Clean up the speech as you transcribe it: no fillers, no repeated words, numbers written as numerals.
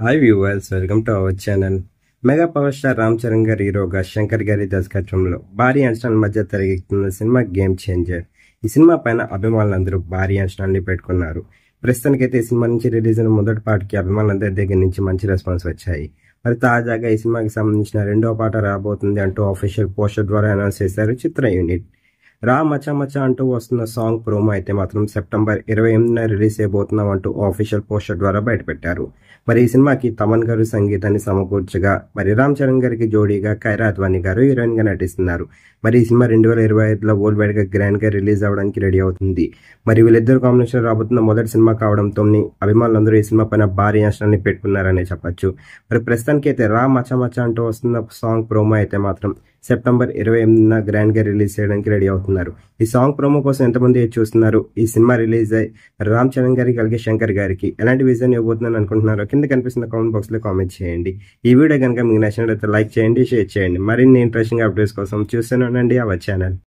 Hi viewers, welcome to our channel. Mega power star Ram Charan గారి హీరోగా శంకర్ గారి దర్శకత్వంలో భారీ అంచనాల మధ్య తెరకెక్కుతున్న సినిమా గేమ్ చేంజర్. ఈ సినిమా పైన అభిమానులందరూ భారీ అంచనాల్ని పెట్టుకున్నారు. ప్రస్తుతానికైతే ఈ సినిమా నుంచి రిలీజ్ అయిన మొదటి పాటకి అభిమానులందరి దగ్గర నుంచి మంచి రెస్పాన్స్ వచ్చాయి. మరి తాజాగా ఈ సినిమాకి సంబంధించిన రెండో పాట రాబోతుంది అంటూ ఆఫీషియల్ పోస్టర్ ద్వారా అనౌన్స్ చేశారు చిత్ర యూనిట్. రా మచా మచా అంటూ వస్తున్న సాంగ్ ప్రోమో అయితే మాత్రం సెప్టెంబర్ 28న రిలీజ్ చేయబోతున్నాం అంటూ ఆఫీషియల్ పోస్టర్ ద్వారా బయటపెట్టారు. మరి ఈ సినిమాకి తమన్ గారు సంగీతాన్ని సమకూర్చగా, మరి రామ్ చరణ్ గారికి జోడీగా కైరా అద్వానీ గారు హీరోయిన్ గా నటిస్తున్నారు. మరి ఈ సినిమా 2025లో వరల్డ్ వైడ్ గా గ్రాండ్ గా రిలీజ్ అవడానికి రెడీ అవుతుంది. మరి వీళ్ళిద్దరు కాంబినేషన్ రాబోతున్న మొదటి సినిమా కావడంతో అభిమానులందరూ ఈ సినిమా పైన భారీ అంచనాల్ని పెట్టుకున్నారనే చెప్పొచ్చు. మరి ప్రస్తుతానికి అయితే రా మచా మచా అంటూ వస్తున్న సాంగ్ ప్రోమో అయితే మాత్రం సెప్టెంబర్ 28న గ్రాండ్ గా రిలీజ్ చేయడానికి రెడీ అవుతున్నారు. ఈ సాంగ్ ప్రోమో కోసం ఎంతమంది చూస్తున్నారు? ఈ సినిమా రిలీజ్ అయ్యి రామ్ చరణ్ గారికి అలాగే శంకర్ గారికి ఎలాంటి విజన్ ఇవ్వబోతుందని అనుకుంటున్నారో కింద కనిపిస్తున్న కామెంట్ బాక్స్ లో కామెంట్ చేయండి. ఈ వీడియో కనుక మీకు నచ్చినట్లయితే లైక్ చేయండి, షేర్ చేయండి. మరిన్ని ఇంట్రెస్టింగ్ అప్డేట్స్ కోసం చూస్తూనే ఉండండి అవర్ ఛానల్.